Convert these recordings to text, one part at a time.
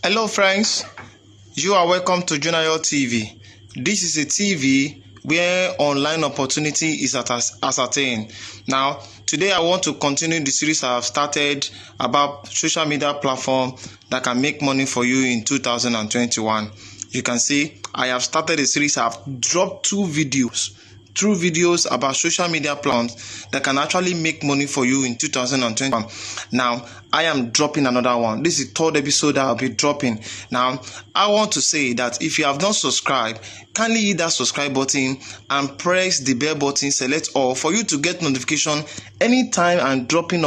Hello friends, you are welcome to Junayo TV. This is a TV where online opportunity is ascertained. Now, today I want to continue the series I have started about social media platform that can make money for you in 2021. You can see I have started a series. I have dropped two videos about social media platforms that can actually make money for you in 2021. Now, I am dropping another one. This is the third episode I'll be dropping. Now, I want to say that if you have not subscribed, kindly hit that subscribe button and press the bell button, select all, for you to get notification anytime I'm dropping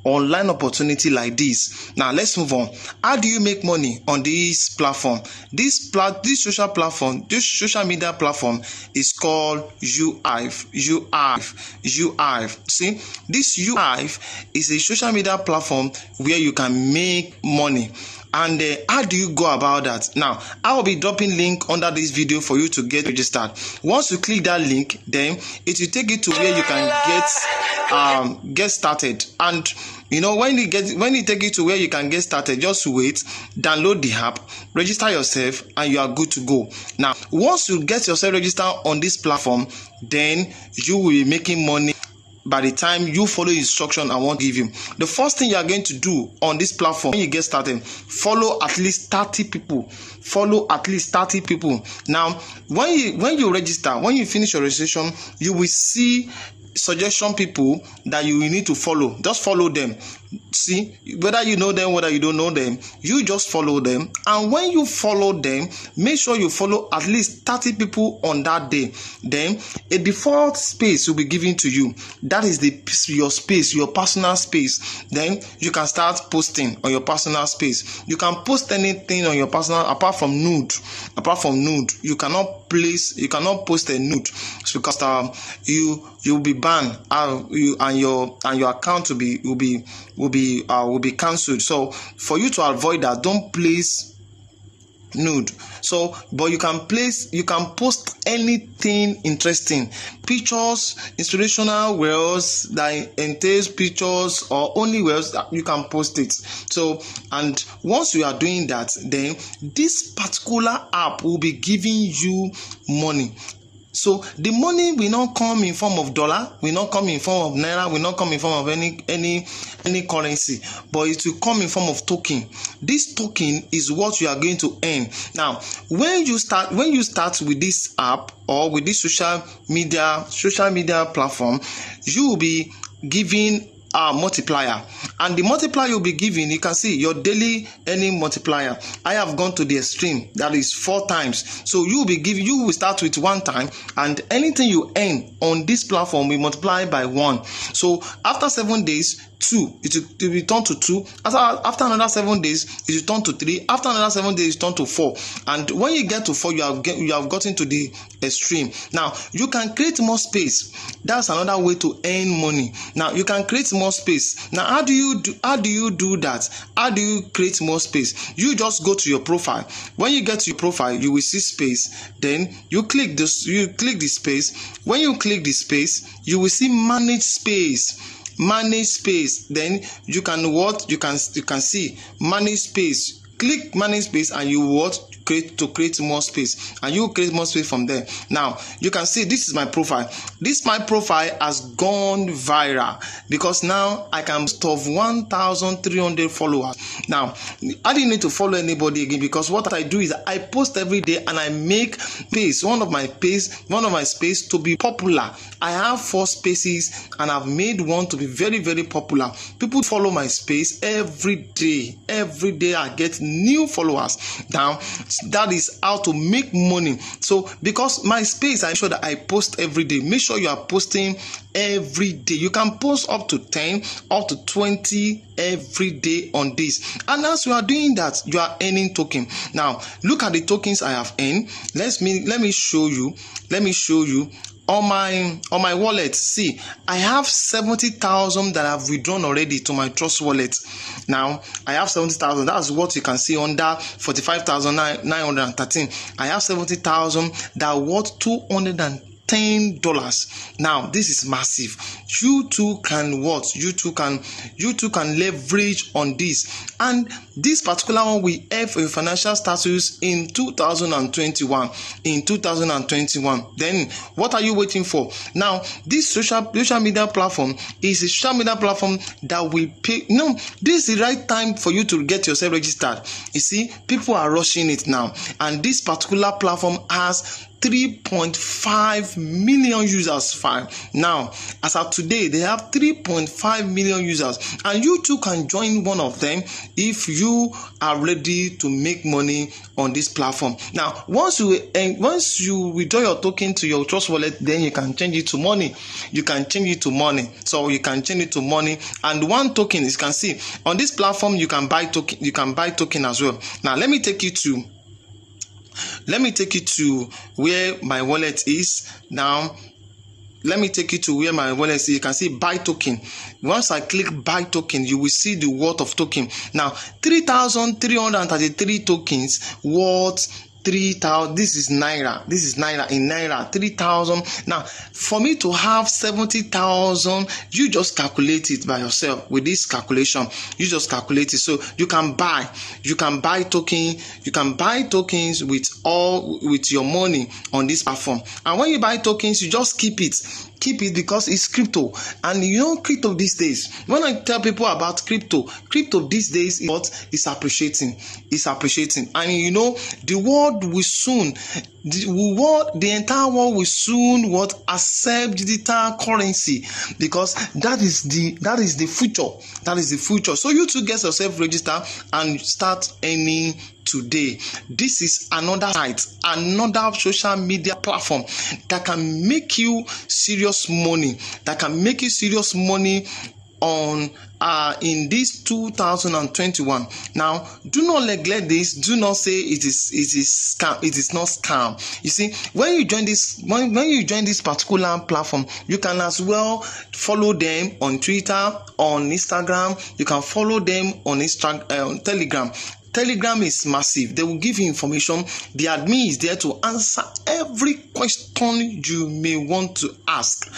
online opportunity like this. Now let's move on. How do you make money on this platform? This social media platform is called YouHive. See, this YouHive is a social media platform where you can make money. And how do you go about that? Now, I will be dropping link under this video for you to get registered. Once you click that link, then it will take you to where you can get started. And you know, when it take you to where you can get started, just wait, download the app, register yourself, and you are good to go. Now, once you get yourself registered on this platform, then you will be making money by the time you follow the instruction I want to give you. The first thing you are going to do on this platform when you get started, follow at least 30 people. Now, when you register, when you finish your registration, you will see suggestion people that you will need to follow. Just follow them. See, whether you know them, whether you don't know them, you just follow them. And when you follow them, make sure you follow at least 30 people on that day. Then a default space will be given to you. That is your space, your personal space. Then you can start posting on your personal space. You can post anything on your personal, apart from nude. You cannot post a nude because you will be banned. Your account will be cancelled. So for you to avoid that, don't place nude. So but you can post anything interesting, pictures, inspirational words that entails pictures or only words, that you can post it. So, and once you are doing that, then this particular app will be giving you money. So the money will not come in form of dollar, will not come in form of naira, will not come in form of any currency, but it will come in form of token. This token is what you are going to earn. Now, when you start with this app or with this social media platform, you will be given a multiplier, and the multiplier you'll be given, you can see your daily earning multiplier. I have gone to the extreme, that is 4 times. So you will start with 1 time, and anything you earn on this platform will multiply by 1. So after 7 days, 2, it will return to 2. After another 7 days, it will turn to 3. After another 7 days, it will turn to 4. And when you get to 4, you have gotten to the extreme. Now you can create more space. That's another way to earn money. Now you can create more space. Now how do you do that? How do you create more space? You just go to your profile. When you get to your profile, you will see space. Then you click the space. When you click the space, you will see manage space. Then you can see manage space. Click manage space and you create more space, and you create more space from there. Now you can see this is my profile. My profile has gone viral because now I can stop 1,300 followers. Now I didn't need to follow anybody again, because what I do is I post every day and I make one of my space to be popular. I have 4 spaces and I've made one to be very, very popular. People follow my space every day. Every day I get new followers. Now that is how to make money. So because my space, I ensure that I post every day. Make sure you are posting every day. You can post up to 10, up to 20 every day on this. And as you are doing that, you are earning token. Now look at the tokens I have earned. Let me show you. On my wallet, see, I have 70,000 that I've withdrawn already to my Trust wallet. Now I have 70,000. That's what you can see under 45,913. I have 70,000 that worth $10. Now this is massive. You too can what? You too can leverage on this. And this particular one will have a financial status in 2021. Then what are you waiting for? Now this social media platform is a social media platform that will pay. This is the right time for you to get yourself registered. You see, people are rushing it now, and this particular platform has 3.5 million users. Fine. Now, as of today, they have 3.5 million users, and you too can join one of them if you are ready to make money on this platform. Now, once you withdraw your token to your Trust Wallet, then you can change it to money. So you can change it to money. And one token, you can see on this platform, you can buy token. You can buy token as well. Now, let me take you to where my wallet is. Now let me take you to where my wallet is. You can see buy token. Once I click buy token, you will see the worth of token. Now 3,333 tokens worth 3,000. This is naira in naira, 3,000. Now for me to have 70,000, you just calculate it by yourself. With this calculation, you just calculate it. So you can buy tokens with your money on this platform. And when you buy tokens, you just keep it because it's crypto. And crypto these days, when I tell people about crypto these days is appreciating. And the world will soon, the entire world will soon accept digital currency, because that is the future. So you too get yourself registered and start earning today. This is another site, another social media platform that can make you serious money, on in this 2021. Now, do not neglect this. Do not say it is scam. It is not scam. You see, when you join this particular platform, you can as well follow them on Twitter, on Instagram. You can follow them on Telegram. Telegram is massive. They will give you information. The admin is there to answer every question you may want to ask.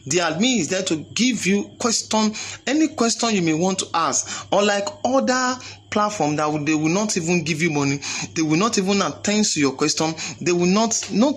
The admin is there to give you any question you may want to ask. Unlike other platform they will not even give you money. They will not even attend to your question. They will not, there's no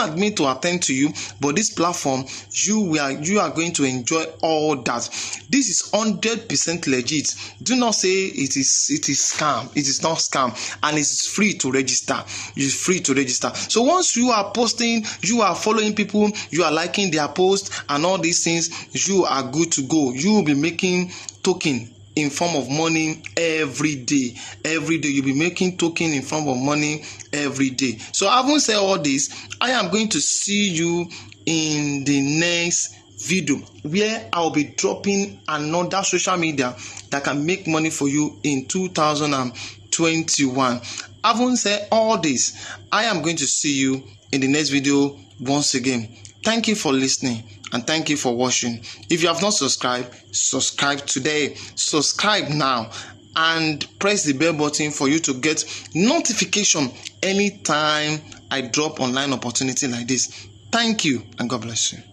admin to attend to you. But this platform, you are going to enjoy all that. This is 100% legit. Do not say it is scam. It is not scam, and it's free to register. It's free to register. So once you are posting, you are following people, you are liking their posts and all these things, you are good to go. You will be making token in form of money every day. You'll be making token in form of money every day. So having said all this, I am going to see you in the next video, where I'll be dropping another social media that can make money for you in 2021. Having said all this, I am going to see you in the next video once again. Thank you for listening, and thank you for watching. If you have not subscribed, subscribe today. Subscribe now and press the bell button for you to get notification anytime I drop online opportunity like this. Thank you, and God bless you.